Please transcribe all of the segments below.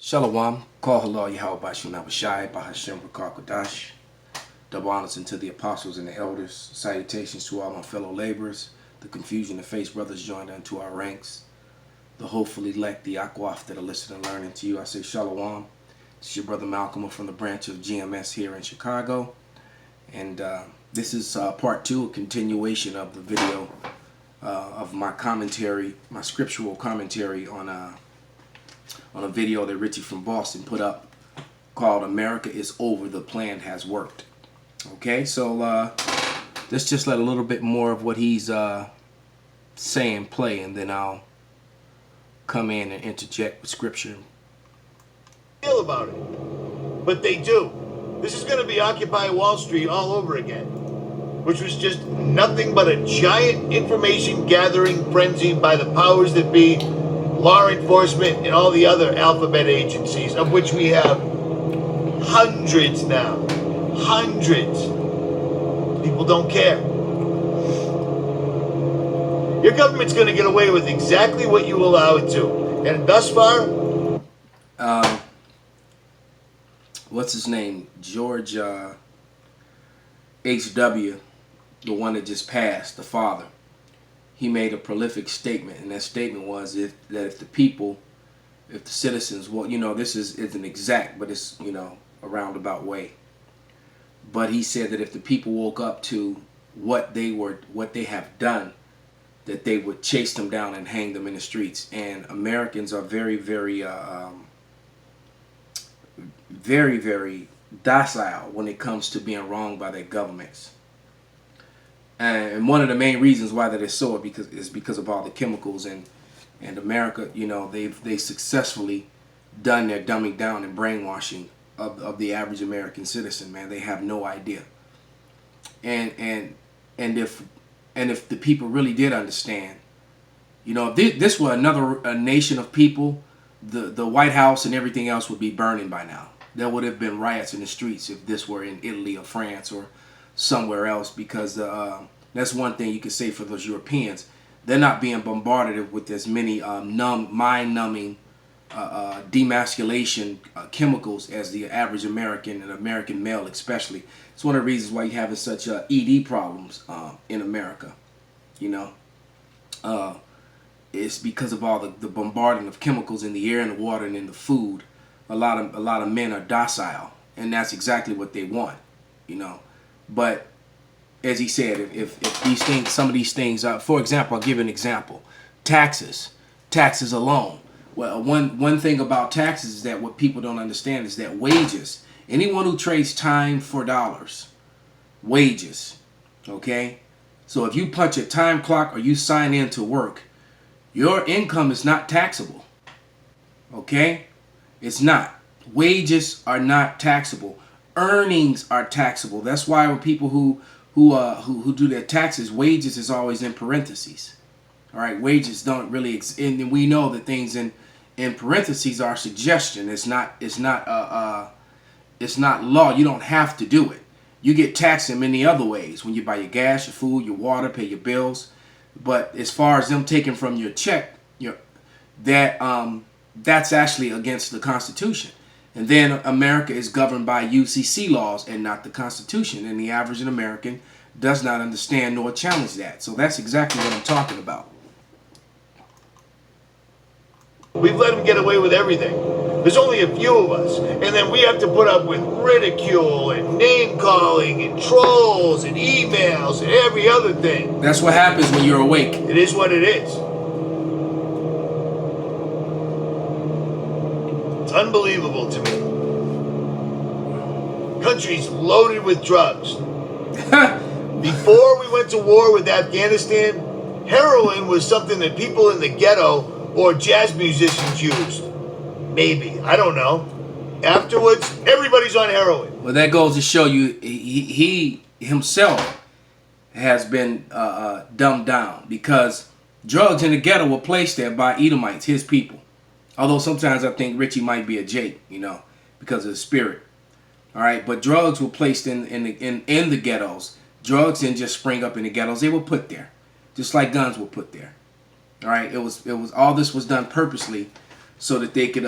Shalom, call halal Yahweh Shun Abashai, Bahashem Rakar Kodash. Double honors unto the apostles and the elders. Salutations to all my fellow laborers. The confusion of face brothers joined unto our ranks. The hopefully elect, the Akwaf that are listening and learning to you. I say Shalom. It's your brother Malcolm from the branch of GMS here in Chicago. And this is part two, a continuation of the video of my commentary, my scriptural commentary on a video that Richie from Boston put up called America is Over, the Plan Has Worked. Okay, so let's just let a little bit more of what he's saying play, and then I'll come in and interject with scripture. Feel about it, but they do. This is going to be Occupy Wall Street all over again, which was just nothing but a giant information gathering frenzy by the powers that be, law enforcement, and all the other alphabet agencies, of which we have hundreds now. Hundreds. People don't care. Your government's going to get away with exactly what you allow it to. And thus far... what's his name? George H.W., the one that just passed, the father. He made a prolific statement, and that statement was if the citizens, well, you know, this isn't exact, but it's, you know, a roundabout way. But he said that if the people woke up to what they have done, that they would chase them down and hang them in the streets. And Americans are very, very, very, very docile when it comes to being wronged by their governments. And one of the main reasons why that is so is because of all the chemicals and America, you know, they've successfully done their dumbing down and brainwashing of the average American citizen. Man, they have no idea. And if the people really did understand, you know, if this were a nation of people, the White House and everything else would be burning by now. There would have been riots in the streets if this were in Italy or France or somewhere else, because that's one thing you could say for those Europeans. They're not being bombarded with as many mind-numbing demasculation chemicals as the average American, and American male especially. It's one of the reasons why you're having such ED problems in America. You know, it's because of all the bombarding of chemicals in the air and the water and in the food. A lot of men are docile, and that's exactly what they want. You know, but as he said, if these things, some of these things, for example, I'll give you an example. Taxes alone. Well, one thing about taxes is that what people don't understand is that wages, anyone who trades time for dollars, wages, okay? So if you punch a time clock or you sign in to work, your income is not taxable, okay? It's not. Wages are not taxable. Earnings are taxable. That's why when people who do their taxes, wages is always in parentheses. All right, wages don't really, and we know that things in parentheses are suggestion. It's not law. You don't have to do it. You get taxed in many other ways when you buy your gas, your food, your water, pay your bills. But as far as them taking from your check, that's actually against the Constitution. And then America is governed by UCC laws and not the Constitution. And the average American does not understand nor challenge that. So that's exactly what I'm talking about. We've let them get away with everything. There's only a few of us. And then we have to put up with ridicule and name-calling and trolls and emails and every other thing. That's what happens when you're awake. It is what it is. It's unbelievable to me. Country's loaded with drugs. Before we went to war with Afghanistan, heroin was something that people in the ghetto or jazz musicians used. Maybe. I don't know. Afterwards, everybody's on heroin. Well, that goes to show you he himself has been dumbed down, because drugs in the ghetto were placed there by Edomites, his people. Although sometimes I think Richie might be a Jake, you know, because of the spirit. All right, but drugs were placed in the ghettos. Drugs didn't just spring up in the ghettos; they were put there, just like guns were put there. All right, it was all this was done purposely, so that they could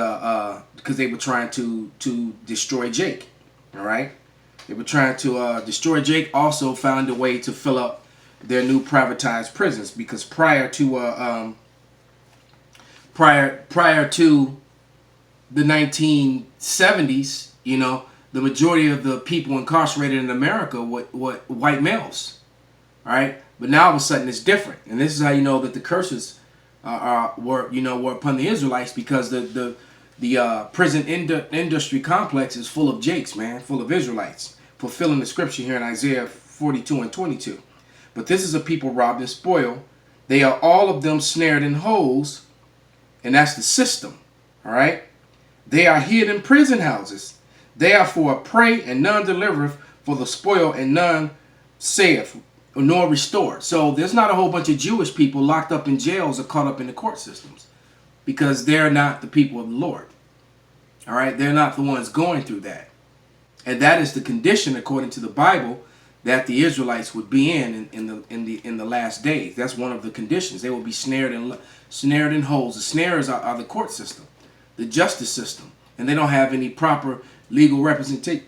because they were trying to destroy Jake. All right, they were trying to destroy Jake. Also found a way to fill up their new privatized prisons, because prior to the 1970s, you know, the majority of the people incarcerated in America were white males. All right, but now all of a sudden it's different, and this is how you know that the curses were upon the Israelites, because the prison industry complex is full of Jakes, man, full of Israelites, fulfilling the scripture here in Isaiah 42 and 22. But this is a people robbed and spoiled. They are all of them snared in holes, and that's the system. All right, they are hid in prison houses. They are for a prey, and none delivereth, for the spoil, and none saith, nor restored. So there's not a whole bunch of Jewish people locked up in jails or caught up in the court systems, because they're not the people of the Lord. All right, they're not the ones going through that, and that is the condition, according to the Bible, that the Israelites would be in the last days. That's one of the conditions. They will be snared in holes. The snares are the court system, the justice system, and they don't have any proper legal representation.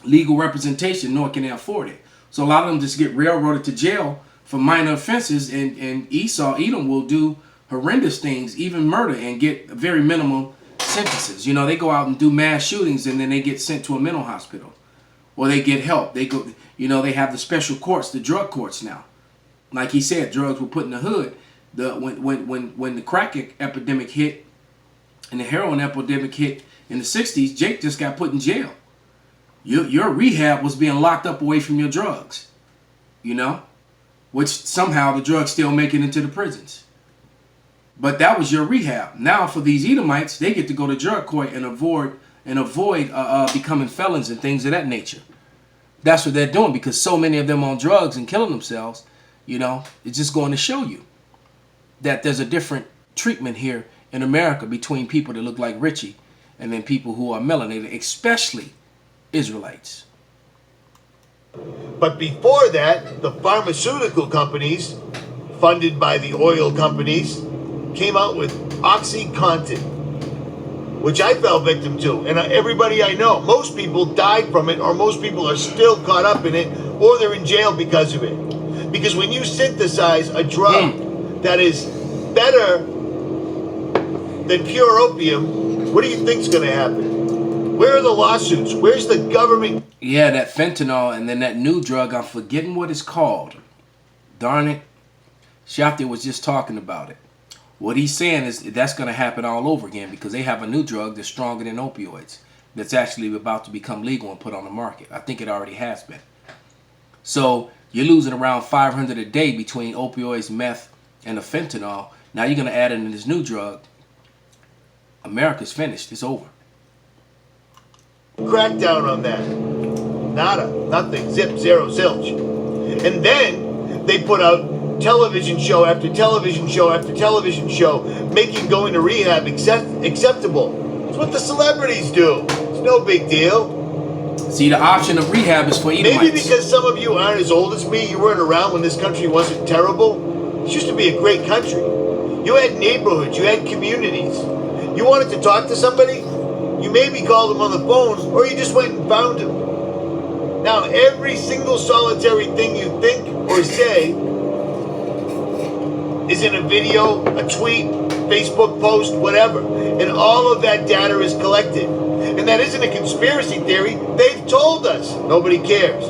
Legal representation, nor can they afford it. So a lot of them just get railroaded to jail for minor offenses, and Edom will do horrendous things, even murder, and get very minimal sentences. You know, they go out and do mass shootings, and then they get sent to a mental hospital, or they get help. They go, you know, they have the special courts, the drug courts now. Like he said, drugs were put in the hood. When the crack epidemic hit and the heroin epidemic hit in the 60s, Jake just got put in jail. Your rehab was being locked up away from your drugs, you know, which somehow the drugs still make it into the prisons. But that was your rehab. Now for these Edomites, they get to go to drug court and avoid becoming felons and things of that nature. That's what they're doing, because so many of them on drugs and killing themselves. You know, it's just going to show you that there's a different treatment here in America between people that look like Richie and then people who are melanated, especially Israelites. But before that, the pharmaceutical companies, funded by the oil companies, came out with OxyContin, which I fell victim to. And everybody I know, most people died from it, or most people are still caught up in it, or they're in jail because of it. Because when you synthesize a drug that is better than pure opium, what do you think's going to happen? Where are the lawsuits? Where's the government? Yeah, that fentanyl, and then that new drug, I'm forgetting what it's called. Darn it. Shafty was just talking about it. What he's saying is that's going to happen all over again, because they have a new drug that's stronger than opioids that's actually about to become legal and put on the market. I think it already has been. So you're losing around 500 a day between opioids, meth, and the fentanyl. Now you're going to add in this new drug. America's finished. It's over. Crackdown on that. Nada. Nothing. Zip. Zero. Zilch. And then they put out television show after television show after television show, making going to rehab acceptable. It's what the celebrities do. It's no big deal. See, the option of rehab is for Edomites. Maybe because some of you aren't as old as me, you weren't around when this country wasn't terrible. It used to be a great country. You had neighborhoods, you had communities. You wanted to talk to somebody, you maybe called them on the phone, or you just went and found them. Now, every single solitary thing you think or say is in a video, a tweet, Facebook post, whatever. And all of that data is collected. And that isn't a conspiracy theory. They've told us. Nobody cares.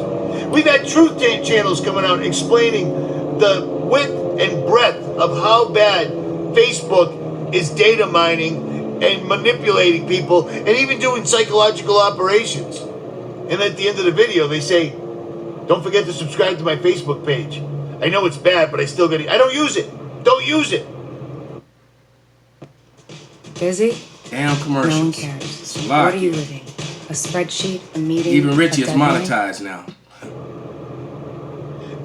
We've had truth channels coming out explaining the width and breadth of how bad Facebook is data mining and manipulating people and even doing psychological operations. And at the end of the video, they say, don't forget to subscribe to my Facebook page. I know it's bad, but I still get it. I don't use it. Don't use it. Busy? Damn commercials. No one cares. What are you living? A spreadsheet? A meeting? Even Richie is monetized now.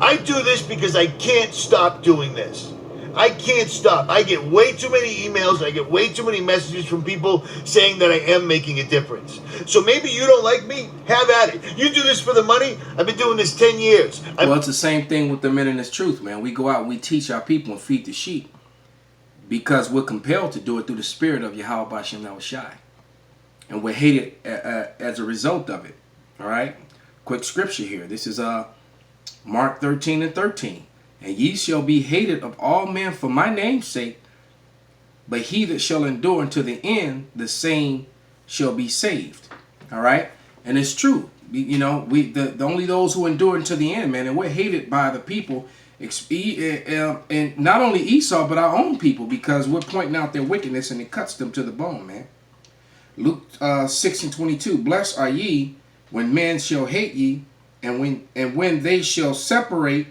I do this because I can't stop doing this. I can't stop. I get way too many emails. I get way too many messages from people saying that I am making a difference. So maybe you don't like me? Have at it. You do this for the money? I've been doing this 10 years. Well, it's the same thing with the Men in This Truth, man. We go out and we teach our people and feed the sheep. because we're compelled to do it through the spirit of Yahweh Bashem Yahushai. And we're hated as a result of it. All right? Quick scripture here. This is Mark 13:13. And ye shall be hated of all men for my name's sake, but he that shall endure unto the end, the same shall be saved. All right? And it's true. You know, the only those who endure unto the end, man, and we're hated by the people, and not only Esau, but our own people, because we're pointing out their wickedness and it cuts them to the bone, man. Luke 6:22. Blessed are ye when men shall hate ye, and when they shall separate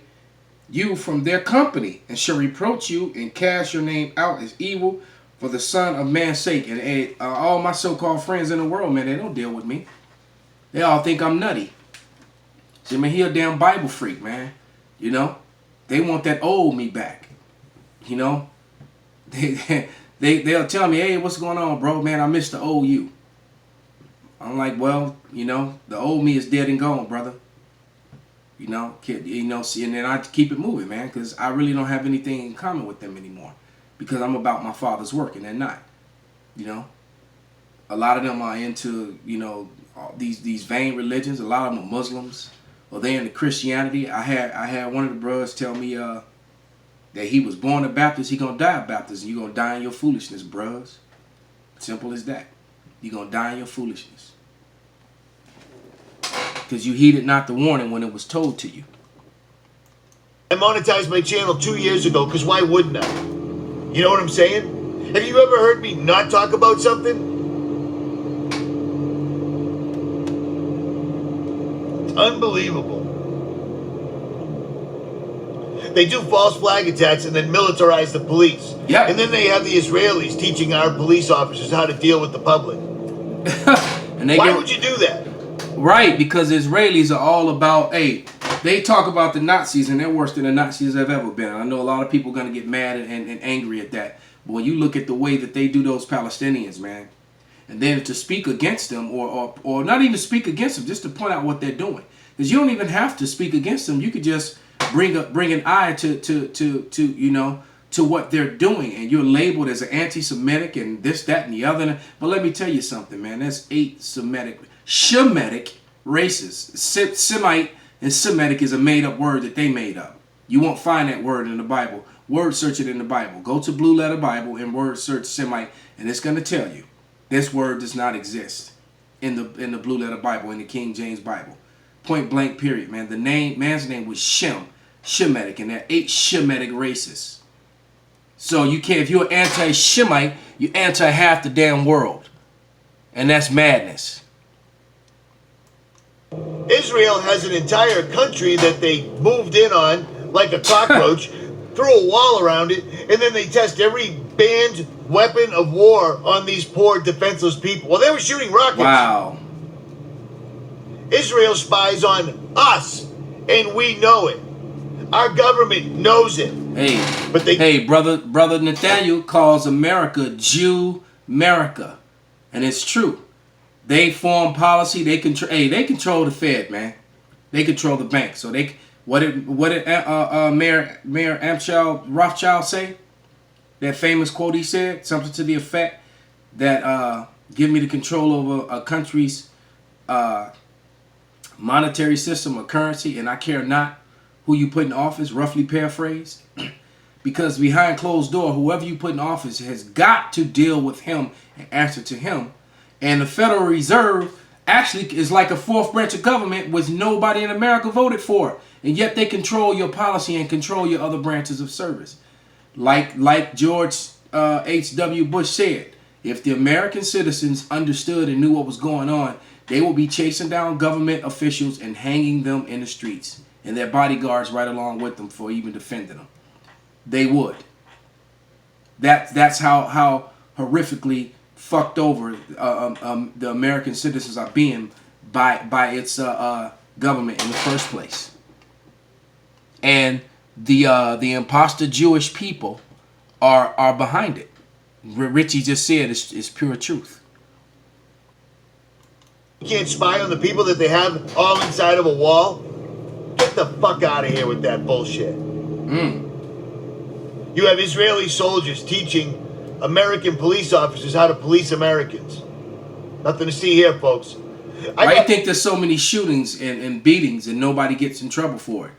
you from their company, and shall reproach you and cast your name out as evil for the Son of Man's sake. And all my so-called friends in the world, man, they don't deal with me. They all think I'm nutty. See, man, he a damn Bible freak, man. You know, they want that old me back. You know, they'll tell me, hey, what's going on, bro? Man, I miss the old you. I'm like, well, you know, the old me is dead and gone, brother. You know, see, and then I keep it moving, man, because I really don't have anything in common with them anymore, because I'm about my Father's work and they're not. You know, a lot of them are into, you know, these vain religions. A lot of them are Muslims, or they're into Christianity. I had one of the brothers tell me that he was born a Baptist, he gonna die a Baptist, and you gonna die in your foolishness, bros. Simple as that. You gonna die in your foolishness. Because you heeded not the warning when it was told to you. I monetized my channel 2 years ago, because why wouldn't I? You know what I'm saying? Have you ever heard me not talk about something? It's unbelievable. They do false flag attacks and then militarize the police. Yep. And then they have the Israelis teaching our police officers how to deal with the public. And why would you do that? Right, because Israelis are all about, hey, they talk about the Nazis and they're worse than the Nazis have ever been. I know a lot of people are going to get mad and angry at that. But when you look at the way that they do those Palestinians, man, and then to speak against them or not even speak against them, just to point out what they're doing. Because you don't even have to speak against them. You could just bring an eye to you know, to what they're doing, and you're labeled as an anti-Semitic and this, that, and the other. But let me tell you something, man. That's 8 Shemitic races. Semite and Semitic is a made-up word that they made up. You won't find that word in the Bible. Word search it in the Bible. Go to Blue Letter Bible and word search Semite, and it's going to tell you this word does not exist in the Blue Letter Bible, in the King James Bible. Point blank, period, man. The man's name was Shemitic, and there are 8 Shemitic races. So you can't, if you're an anti-Shemite, you're anti half the damn world. And that's madness. Israel has an entire country that they moved in on like a cockroach, threw a wall around it, and then they test every banned weapon of war on these poor defenseless people. Well, they were shooting rockets. Wow. Israel spies on us, and we know it. Our government knows it. Hey, brother Nathaniel calls America Jew-America, and it's true. They form policy. They control the Fed, man. They control the bank. So what did Mayor Amschel Rothschild say? That famous quote he said, something to the effect that give me the control over a country's monetary system or currency, and I care not who you put in office, roughly paraphrased. Because behind closed door, whoever you put in office has got to deal with him and answer to him. And the Federal Reserve actually is like a fourth branch of government which nobody in America voted for. And yet they control your policy and control your other branches of service. Like George H.W. Bush said, if the American citizens understood and knew what was going on, they will be chasing down government officials and hanging them in the streets. And their bodyguards right along with them for even defending them. They would. That's how horrifically fucked over the American citizens are being by its government in the first place. And the imposter Jewish people are behind it. Richie just said it's pure truth. You can't spy on the people that they have all inside of a wall? Get the fuck out of here with that bullshit. You have Israeli soldiers teaching American police officers how to police Americans. Nothing to see here, folks. Why do you think there's so many shootings and beatings and nobody gets in trouble for it?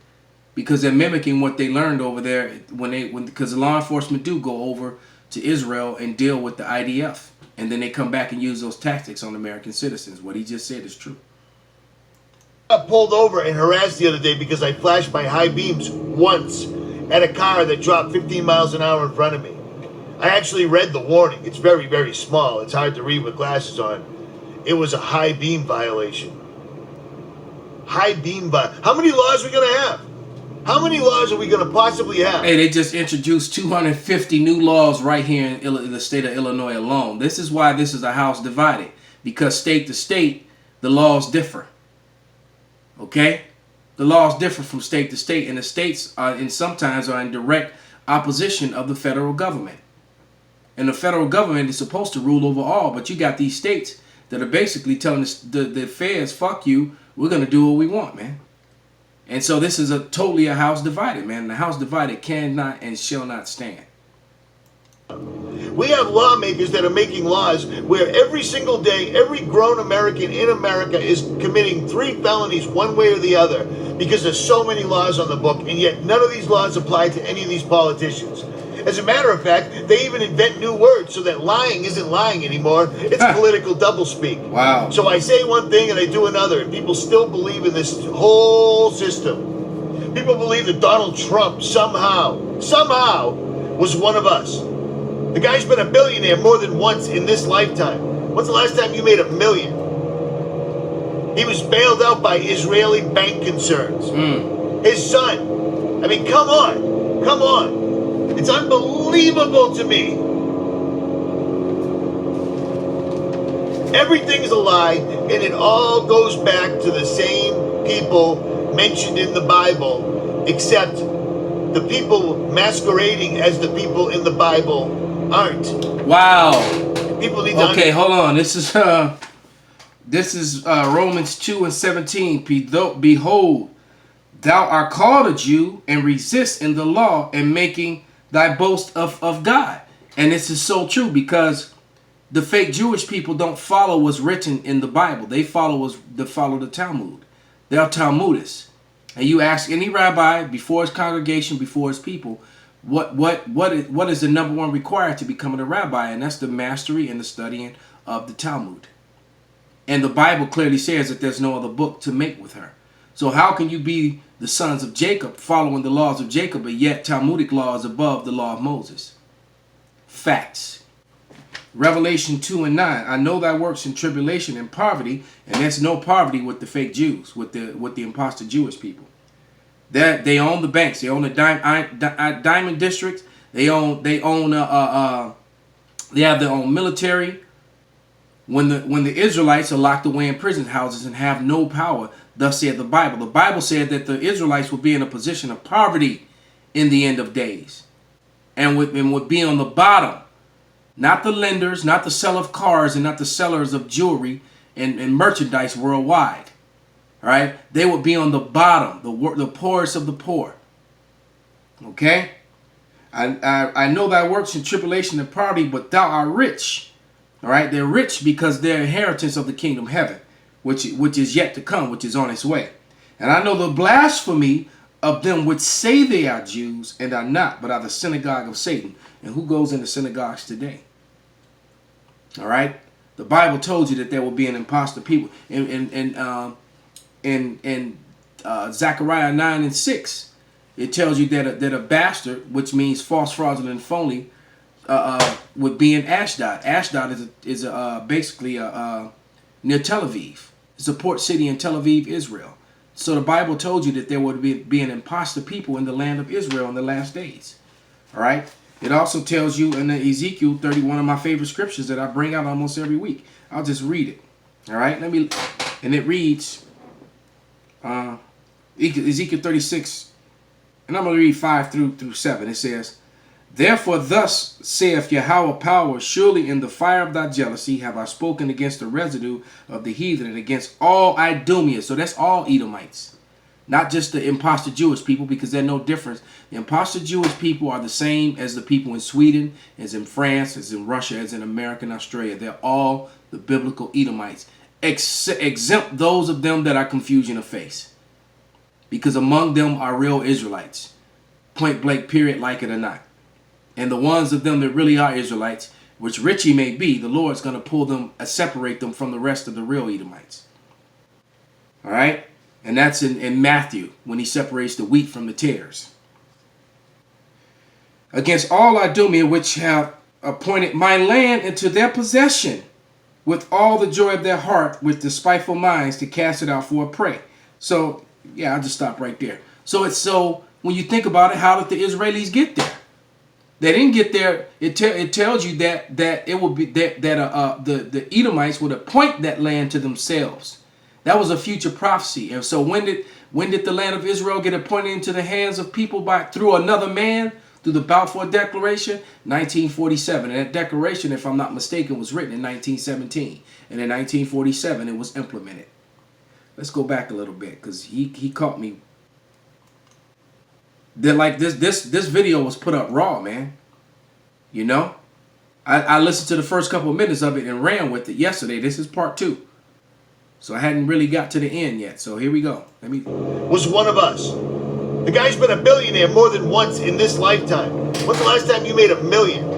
Because they're mimicking what they learned over there because the law enforcement do go over to Israel and deal with the IDF, and then they come back and use those tactics on American citizens. What he just said is true. I got pulled over and harassed the other day because I flashed my high beams once at a car that dropped 15 miles an hour in front of me. I actually read the warning. It's very, very small. It's hard to read with glasses on. It was a high beam violation. High beam violation. How many laws are we going to have? How many laws are we going to possibly have? Hey, they just introduced 250 new laws right here in the state of Illinois alone. This is why this is a house divided. Because state to state, the laws differ. Okay? The laws differ from state to state. And the states sometimes are in direct opposition of the federal government. And the federal government is supposed to rule over all. But you got these states that are basically telling the feds, fuck you, we're going to do what we want, man. And so this is totally a house divided, man. The house divided cannot and shall not stand. We have lawmakers that are making laws where every single day, every grown American in America is committing 3 felonies one way or the other because there's so many laws on the book, and yet none of these laws apply to any of these politicians. As a matter of fact, they even invent new words so that lying isn't lying anymore. It's political doublespeak. Wow. So I say one thing and I do another, and people still believe in this whole system. People believe that Donald Trump somehow was one of us. The guy's been a billionaire more than once in this lifetime. When's the last time you made $1 million? He was bailed out by Israeli bank concerns. His son. I mean, come on. Come on. It's unbelievable to me. Everything's a lie, and it all goes back to the same people mentioned in the Bible, except the people masquerading as the people in the Bible aren't. Wow. People need to Okay, hold on. This is Romans 2:17. Behold, thou art called a Jew and resist in the law and making thy boast of God. And this is so true because the fake Jewish people don't follow what's written in the Bible. They follow the Talmud. They're Talmudists. And you ask any rabbi before his congregation, before his people, what is the number one required to becoming a rabbi? And that's the mastery and the studying of the Talmud. And the Bible clearly says that there's no other book to make with her. So how can you be the sons of Jacob following the laws of Jacob, but yet Talmudic law is above the law of Moses? Facts. Revelation 2:9. I know thy works in tribulation and poverty, and there's no poverty with the fake Jews, with the imposter Jewish people. That they own the banks, they own the diamond districts, they have their own military. When the Israelites are locked away in prison houses and have no power, thus said the Bible. The Bible said that the Israelites would be in a position of poverty in the end of days, and would be on the bottom. Not the lenders, not the seller of cars, and not the sellers of jewelry and merchandise worldwide. All right? They would be on the bottom, the poorest of the poor. Okay? I know thy works in tribulation and poverty, but thou art rich. All right? They're rich because they're inheritance of the kingdom of heaven, which is yet to come, which is on its way. And I know the blasphemy of them which say they are Jews and are not, but are the synagogue of Satan. And who goes into synagogues today? All right? The Bible told you that there will be an imposter people. In Zechariah 9:6, it tells you that a bastard, which means false, fraudulent, and phony, would be in Ashdod. Ashdod is basically near Tel Aviv. It's a port city in Tel Aviv, Israel. So the Bible told you that there would be an imposter people in the land of Israel in the last days. All right? It also tells you in Ezekiel 30, one of my favorite scriptures that I bring out almost every week. I'll just read it. All right? And it reads, Ezekiel 36, and I'm going to read 5 through 7. It says, therefore thus saith Yahweh power, surely in the fire of thy jealousy have I spoken against the residue of the heathen and against all Idumea. So that's all Edomites. Not just the imposter Jewish people, because they're no different. The imposter Jewish people are the same as the people in Sweden, as in France, as in Russia, as in America and Australia. They're all the biblical Edomites. Exempt those of them that are confusion of face. Because among them are real Israelites. Point blank, period, like it or not. And the ones of them that really are Israelites, which Richie may be, the Lord's going to pull them, separate them from the rest of the real Edomites. All right? And that's in Matthew, when he separates the wheat from the tares. Against all Idumea, which have appointed my land into their possession, with all the joy of their heart, with despiteful minds, to cast it out for a prey. So, yeah, I'll just stop right there. So when you think about it, how did the Israelis get there? They didn't get there. It tells you that it would be the Edomites would appoint that land to themselves. That was a future prophecy. And so when did the land of Israel get appointed into the hands of people through another man, through the Balfour Declaration? 1947. And that declaration, if I'm not mistaken, was written in 1917. And in 1947, it was implemented. Let's go back a little bit, because he caught me. That like this video was put up raw, man. You know, I listened to the first couple of minutes of it and ran with it yesterday. This is part 2, so I hadn't really got to the end yet. So here we go. Was one of us. The guy's been a billionaire more than once in this lifetime. When's the last time you made $1 million?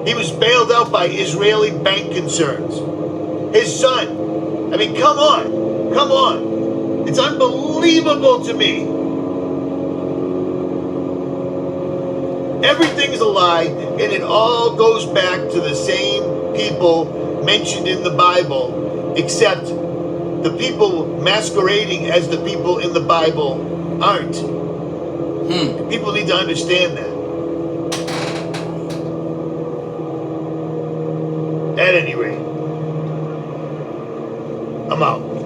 He was bailed out by Israeli bank concerns. His son. I mean, come on. It's unbelievable to me. Everything's a lie, and it all goes back to the same people mentioned in the Bible, except the people masquerading as the people in the Bible aren't. People need to understand that. At any rate, I'm out.